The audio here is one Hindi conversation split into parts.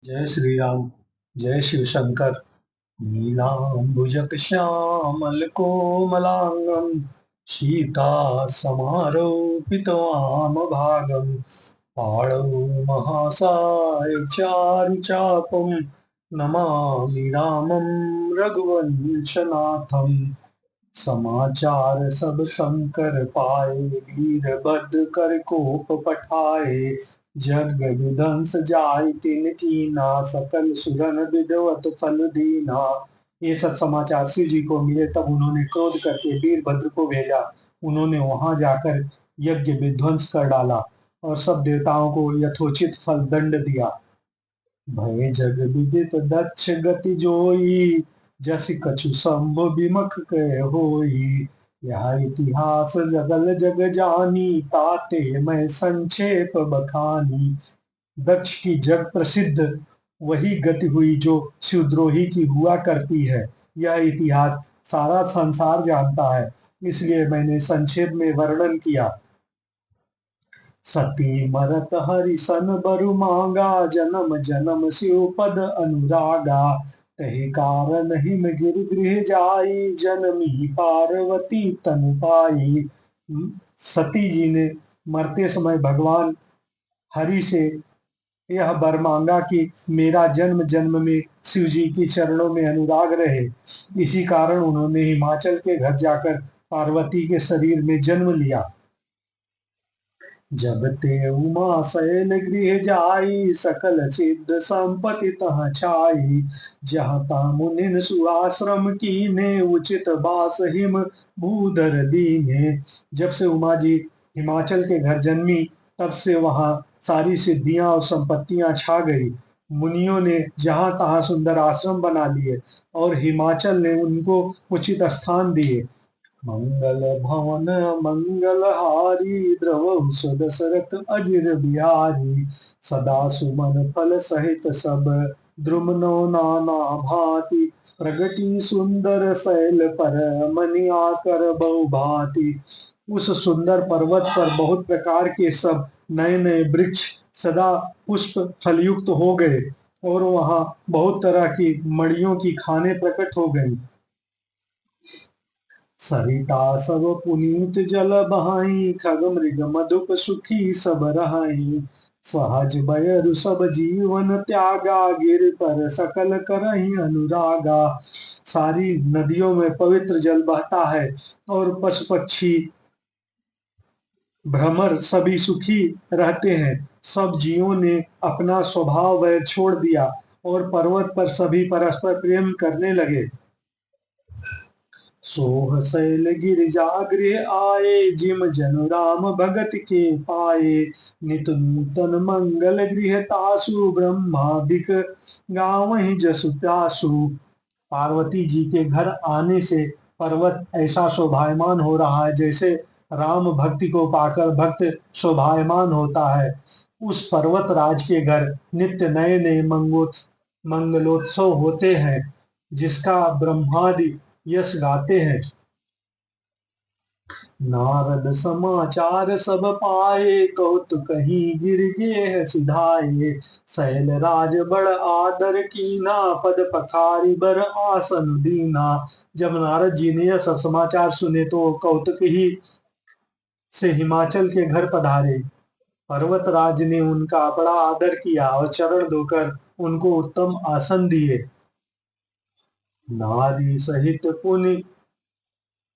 जय श्री राम। जय शिव शंकर। नीलांबुजक श्यामल कोमलांगं सीता समारोपितवाम भागं पाणौ महासाय चारुचापं नमामि रामं रघुवंशनाथं। समाचार सब संकर पाए, वीरभद्र कर कोप पठाए। जग विध्वंस जाय तिनकी ना, सकल सुरन विदवत फल दीना। ये सब समाचार शिव जी को मिले, तब उन्होंने क्रोध करके वीरभद्र को भेजा। उन्होंने वहां जाकर यज्ञ विध्वंस कर डाला और सब देवताओं को यथोचित फल दंड दिया। भय जग विदित दक्ष गति जोई, जस कछु शंभु विमख कह होई। यह इतिहास जगल जग जानी, ताते मैं संक्षेप बखानी। दक्ष की जग प्रसिद्ध वही गति हुई जो शिवद्रोही की हुआ करती है। यह इतिहास सारा संसार जानता है, इसलिए मैंने संक्षेप में वर्णन किया। सती मरत हरि सन बरु मांगा, जन्म जन्म शिव पद अनुरागा। तहि कारण हिम गिर गृह जाई, जनमी पार्वती तनु पाई। सती जी ने मरते समय भगवान हरि से यह वर मांगा कि मेरा जन्म जन्म में शिव जी की चरणों में अनुराग रहे। इसी कारण उन्होंने हिमाचल के घर जाकर पार्वती के शरीर में जन्म लिया। जब ते उमा शैल गृह जाई, सकल सिद्ध संपत्ति तह छाई। जहाँ ता मुनिन सुआश्रम कीने, उचित बास हिम भूधर दीने। जब से उमा जी हिमाचल के घर जन्मी, तब से वहां सारी सिद्धियां और संपत्तियां छा गई। मुनियों ने जहां तहां सुंदर आश्रम बना लिए और हिमाचल ने उनको उचित स्थान दिए। मंगल भवन मंगल हारी, द्रवहु दशरथ अजिर बिहारी। सदा सुमन फल सहित सब, द्रुमनो नाना भांति। प्रगति सुंदर शैल पर, मनि आकर बहु भांति। उस सुंदर पर्वत पर बहुत प्रकार के सब नए नए वृक्ष सदा पुष्प फलयुक्त हो गए और वहां बहुत तरह की मणियों की खाने प्रकट हो गई। सरिता सब पुनीत जल बहाई, खग मृग मधुप सुखी सब रहाई। सहज बयरु सब जीवन त्यागा, गिर पर सकल करहि अनुरागा। सारी नदियों में पवित्र जल बहता है और पशु पक्षी भ्रमर सभी सुखी रहते हैं। सब जीवों ने अपना स्वभाव वैर छोड़ दिया और पर्वत पर सभी परस्पर प्रेम करने लगे। सोह शैल गिरिजा गृह आए, जिम जनु राम भगत के पाए। नित नूतन मंगल गृह तासु, ब्रह्मादिक गावहि जसु त्यासु। पार्वती जी के घर आने से पर्वत ऐसा शोभायमान हो रहा है जैसे राम भक्ति को पाकर भक्त शोभायमान होता है। उस पर्वत राज के घर नित्य नए नए मंगलोत्सव होते हैं, जिसका ब्रह्मादि यश गाते हैं। नारद समाचार सब पाए, कौतुक ही गिर गेह सिधाए। शैल राज बड़ आदर कीना, पद पखारी बर आसन दीना। जब नारद जी ने यह सब समाचार सुने तो कौतुक ही से हिमाचल के घर पधारे। पर्वतराज ने उनका बड़ा आदर किया और चरण धोकर उनको उत्तम आसन दिए। नारी सहित पुनि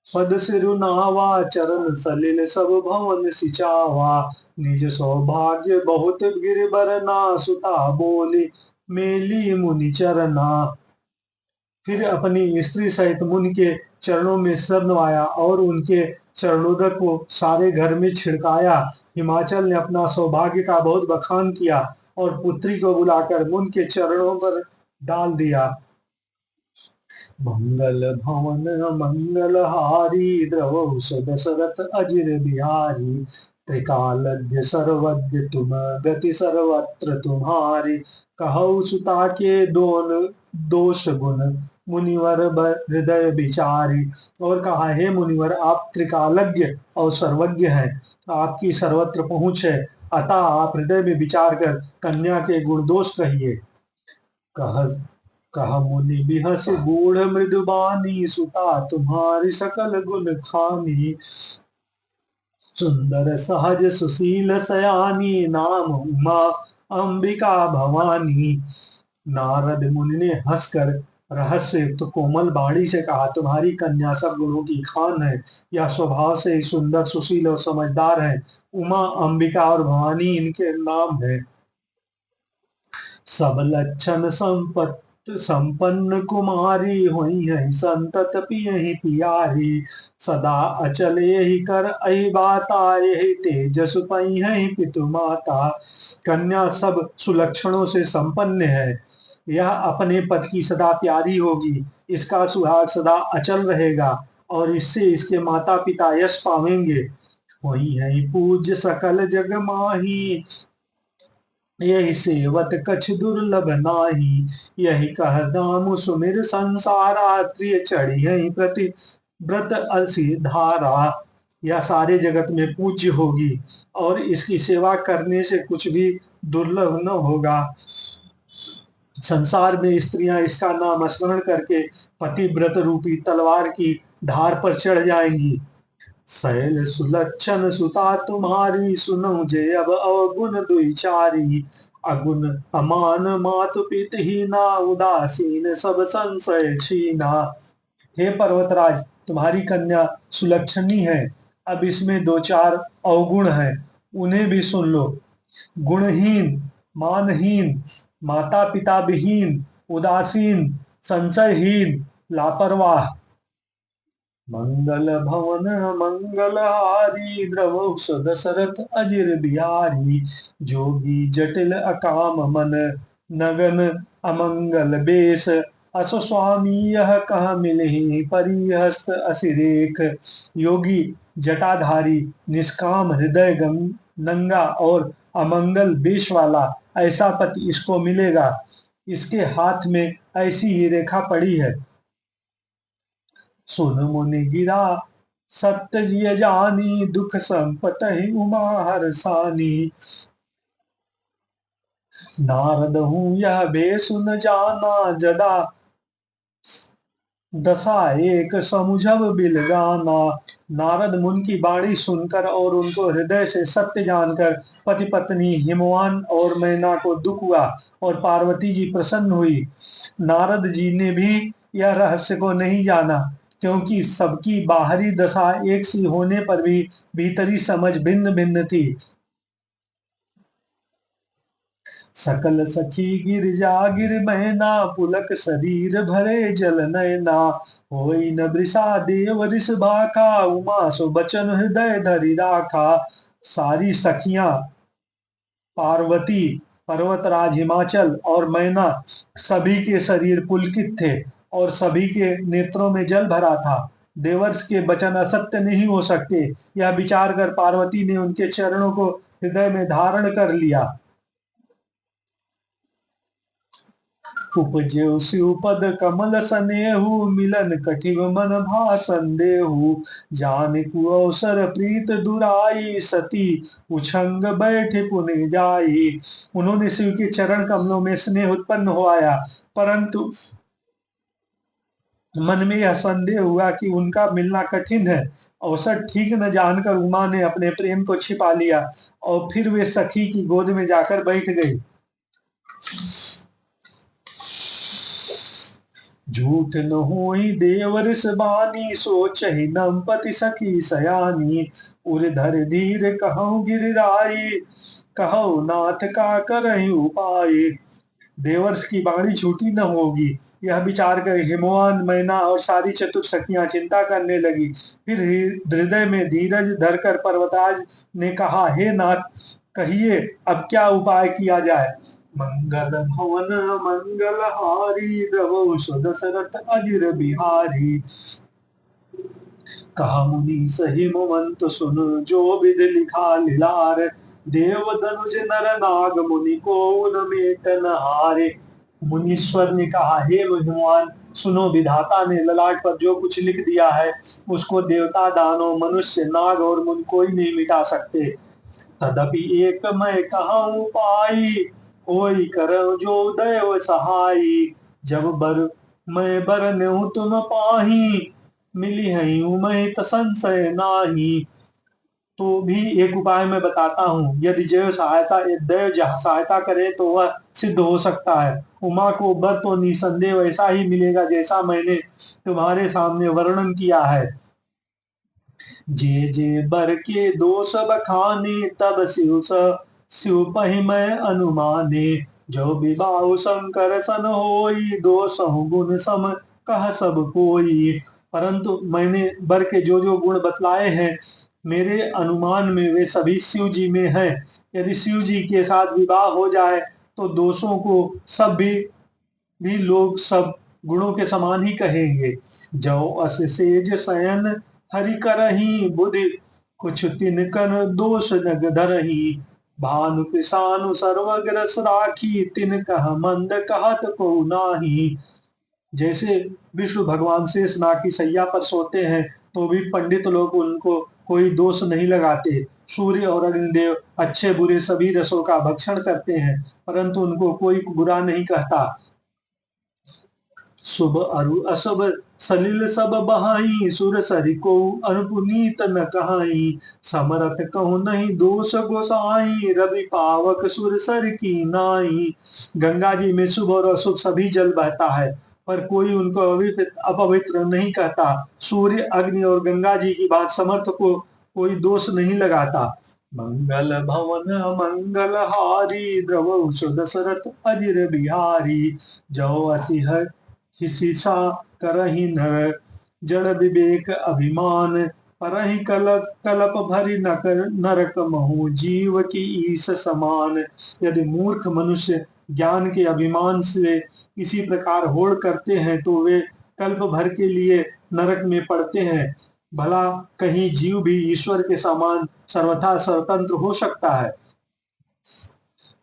पद सिरुनावा, चरण सलिल सब भवन सिचावा। निज सौभाग्य बहुत गिरबर ना, सुता बोली मेली मुनि चरना। फिर अपनी स्त्री सहित मुनि के चरणों में सिर नवाया और उनके चरणोदक को सारे घर में छिड़काया। हिमाचल ने अपना सौभाग्य का बहुत बखान किया और पुत्री को बुलाकर मुनि के चरणों पर डाल दिया। मंगल भवन मंगल हारी, द्रवहु दशरथ अजिर बिहारी। त्रिकालज्ञ सर्वज्ञ तुम, गति सर्वत्र तुम्हारी। कहु सुता के दोन दोष गुण, मुनिवर हृदय विचारी। और कहा, हे मुनिवर, आप त्रिकालज्ञ और सर्वज्ञ हैं, आपकी सर्वत्र पहुंच है, अतः आप हृदय में विचार कर कन्या के गुण दोष कहिए। कह कह मुनि बिहस बूढ़ मृदुबानी, सुता तुम्हारी सकल गुण खानी। सुंदर सहज सुशील सयानी, नाम उमा अंबिका भवानी। नारद मुनि ने हंसकर रहस्य युक्त कोमल वाणी से कहा, तुम्हारी कन्या सब गुणों की खान है। यह स्वभाव से ही सुंदर सुशील और समझदार है। उमा अंबिका और भवानी इनके नाम है। सब लक्षण संपन्न कुमारी, हुई है संतत पियहि पियारी। सदा अचल यही कर अहि बाता, यही तेजस पई है पितु माता। कन्या सब सुलक्षणों से संपन्न है। यह अपने पति की सदा प्यारी होगी। इसका सुहाग सदा अचल रहेगा और इससे इसके माता पिता यश पावेंगे। वही है पूज्य सकल जग माही, यही सेवत कछ दुर्लभ नाही। यही कह दाम सुमिर संसारा, प्रिय चढ़ी है प्रति व्रत अलसी धारा। यह सारे जगत में पूज्य होगी और इसकी सेवा करने से कुछ भी दुर्लभ न होगा। संसार में स्त्रियां इसका नाम स्मरण करके पतिव्रत रूपी तलवार की धार पर चढ़ जाएंगी। शैल सुलक्षण सुता तुम्हारी, सुनो जे अब अवगुण दुई चारी। अगुण अमान मातु पित ही ना, उदासीन सब संशय छीना। हे पर्वतराज, तुम्हारी कन्या सुलक्षणी है। अब इसमें दो चार अवगुण हैं, उन्हें भी सुन लो। गुणहीन, मानहीन, माता पिता विहीन, उदासीन, संशयहीन, लापरवाह। मंगल भवन मंगलहारी, द्रवहुस दशरथ अजिर बिहारी। जोगी जटिल अकाम मन, नगन अमंगल बेश। असो स्वामी यह कह मिलहि, परिहस्त असिरेख। योगी जटाधारी, निष्काम हृदय, नंगा और अमंगल बेश वाला ऐसा पति इसको मिलेगा। इसके हाथ में ऐसी ही रेखा पड़ी है। सुन मुनि गिरा सत्य जिय जानी, दुख संपत ही उमा हरसानी। नारद हूँ यह बे सुन जाना, जदा दशा एक समुझब बिल गाना। नारद मुनि की वाणी सुनकर और उनको हृदय से सत्य जानकर पति पत्नी हिमवान और मैना को दुख हुआ और पार्वती जी प्रसन्न हुई। नारद जी ने भी यह रहस्य को नहीं जाना, क्योंकि सबकी बाहरी दशा एक सी होने पर भी भीतरी समझ भिन्न भिन्न थी। सकल सखी गिरजा गिर मैना, पुलक शरीर भरे जल नैना। होई न वृषा देव ऋष भाखा, उमा सो बचन हृदय धरि राखा। सारी सखियां पार्वती, पर्वतराज हिमाचल और मैना सभी के शरीर पुलकित थे और सभी के नेत्रों में जल भरा था। देवर्ष के वचन असत्य नहीं हो सकते, यह विचार कर पार्वती ने उनके चरणों को हृदय में धारण कर लिया। उपजेउ शिवपद कमल सनेहु, मिलन कटिव मन भा संदेहु। जानकु अवसर प्रीत दुराई, सती उछंग बैठे पुने जाई। उन्होंने शिव के चरण कमलों में स्नेह उत्पन्न हो आया, परंतु मन में यह संदेह हुआ कि उनका मिलना कठिन है। अवसर ठीक न जानकर उमा ने अपने प्रेम को छिपा लिया और फिर वे सखी की गोद में जाकर बैठ गई। झूठ न होई देवऋष बानी, सोचहि नंपति सखी सयानी। उर्धर धीर कहूँ गिरिराई, कहो नाथ का करहि उपाय। देवर्ष की वाणी झूठी न होगी, यह विचार कर हिमवान, मैना और सारी चतुर सखियां चिंता करने लगी। फिर हृदय में धीरज धरकर पर्वताज ने कहा, हे नाथ, कहिए अब क्या उपाय किया जाए। मंगल भवन मंगलहारी, द्रवहुस दशरथ अजिर बिहारी। कहा मुनि सही मोमंत सुन, जो विधि लिखा लीलार। देव धनुज नर नाग मुनि को उनमेटन हारे। मुनीश्वर ने कहा, हे भगवान, सुनो, विधाता ने ललाट पर जो कुछ लिख दिया है उसको देवता, दानव, मनुष्य, नाग और मुनि कोई नहीं मिटा सकते। तदपि एक मैं कहूँ उपाय, होई करो जो दैव सहाई। जब बर मैं बरन्यु तुम पाही, मिली हई उमैत संशय नाही। तो भी एक उपाय मैं बताता हूँ, यदि दैव जहाँ सहायता करे तो वह सिद्ध हो सकता है। उमा को वर तो निसंदेह वैसा ही मिलेगा जैसा मैंने तुम्हारे सामने वर्णन किया है। जे जे बर के दोष बखाने, तब शिव पहि मैं अनुमाने। जो विबाहु शंकर सन होई, दोषहु गुण सम कह सब कोई। परंतु मैंने बर के जो जो गुण बतलाए हैं, मेरे अनुमान में वे सभी शिव जी में हैं। यदि शिव जी के साथ विवाह हो जाए तो दोषों को सब भी लोग सब गुणों के समान ही कहेंगे। जो अस सेज शयन हरि करही, बुद्धि कुछ तिनकन दोष नग धरही। भानु पिशानु सर्वग्रस राखी, तिन कह मंद कहत को नाही। जैसे विष्णु भगवान शेषनाग की सैया पर सोते हैं तो भी पंडित लोग उनको कोई दोष नहीं लगाते। सूर्य और अग्निदेव अच्छे बुरे सभी रसों का भक्षण करते हैं, परंतु उनको कोई बुरा नहीं कहता। शुभ अरु अशुभ सलिल सब बहाई, सुर सरि को अनुपुनीत न कहाई। समरथ कहु नहीं दोष गोसाई, रवि पावक सुर सर की नाई। गंगा जी में शुभ और अशुभ सभी जल बहता है, पर कोई उनको अपवित्र नहीं कहता। सूर्य, अग्नि और गंगा जी की बात समर्थ को कोई दोष नहीं लगाता। मंगल भवन मंगल हारी, द्रव दशरथ अजिर बिहारी। जो असी है हिसिसा करहि नर, जड़ विवेक अभिमान। परहि कलप भरी नरक महु, जीव की ईस समान। यदि मूर्ख मनुष्य ज्ञान के अभिमान से इसी प्रकार होड़ करते हैं तो वे कल्प भर के लिए नरक में पड़ते हैं। भला कहीं जीव भी ईश्वर के समान सर्वथा स्वतंत्र हो सकता है?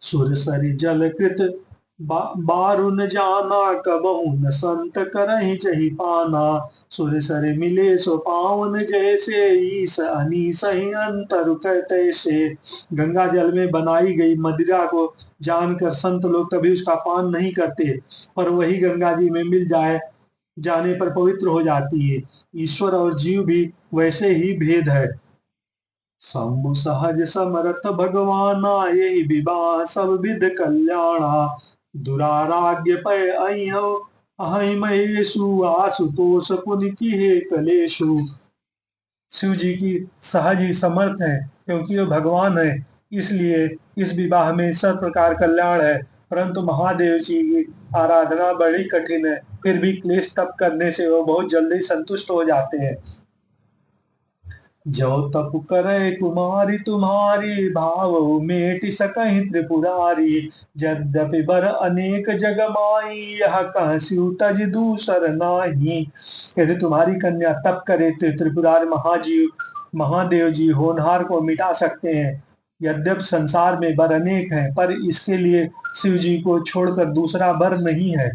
सुर सरि जल कृत बारुन जाना, कबहु न संत करहि चहि पाना। सुर सर मिले सो पावन जैसे, ईस अनीस ही अंतर तैसे। गंगा जल में बनाई गई मदिरा को जानकर संत लोग कभी उसका पान नहीं करते, पर वही गंगा जी में मिल जाने पर पवित्र हो जाती है। ईश्वर और जीव भी वैसे ही भेद है। शंभु सहज समर्थ भगवाना, यही विवाह सब विध कल्याणा। दुराराग्य पै अहियो अहि महेशु, आशुतोष पुनि की हे कलेशु। शिव जी की सहज ही समर्थ है, क्योंकि वो भगवान है, इसलिए इस विवाह में सब प्रकार कल्याण है। परंतु महादेव जी की आराधना बड़ी कठिन है, फिर भी क्लेश तप करने से वो बहुत जल्दी संतुष्ट हो जाते हैं। जो तप करे कुमारी तुम्हारी, भाव मेटि सकहि त्रिपुरारी। यद्यपि बर अनेक जग माई, यह कह शिव तज दूसर नाही। यदि तुम्हारी कन्या तप करे तो त्रिपुरारी महादेव जी होनहार को मिटा सकते हैं। यद्यपि संसार में बर अनेक हैं, पर इसके लिए शिव जी को छोड़कर दूसरा बर नहीं है।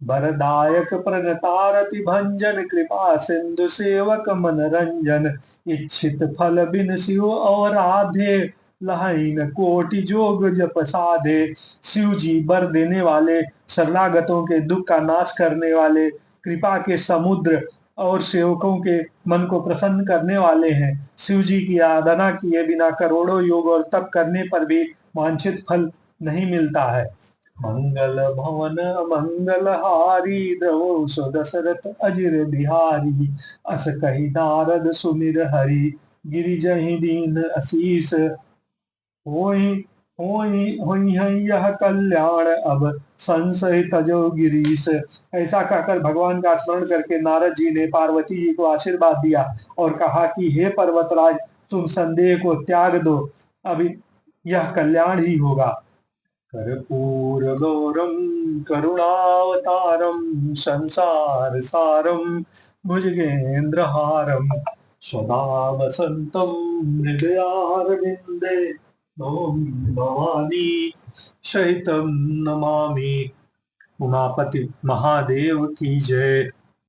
बरदायक प्रणतारति भंजन, कृपा सिंधु सेवक मनरंजन। इच्छित फल बिन शिव और आधे, लहैन कोटि जोग जप साधे। शिव जी बर देने वाले, शरणागतों के दुख का नाश करने वाले, कृपा के समुद्र और सेवकों के मन को प्रसन्न करने वाले हैं। शिव जी की आराधना किए बिना करोड़ों योग और तप करने पर भी वांछित फल नहीं मिलता है। मंगल भवन मंगल हारी, द्रवो सो दशरथ अजिर बिहारी। अस कही नारद सुमिर हरि, गिरि जहि दीन असीस। होई होई होई है यह कल्याण, अब संशय तजो गिरीश। ऐसा कहकर भगवान का स्मरण करके नारद जी ने पार्वती जी को आशीर्वाद दिया और कहा कि हे पर्वतराज, तुम संदेह को त्याग दो, अब यह कल्याण ही होगा। कर्पूर गौरम करुणावतारम, संसार सारम भुजगेन्द्रहारम। सदा वसंतम हृदयारविंदे, भवानी सहितम नमामि। उमापति महादेव की जय।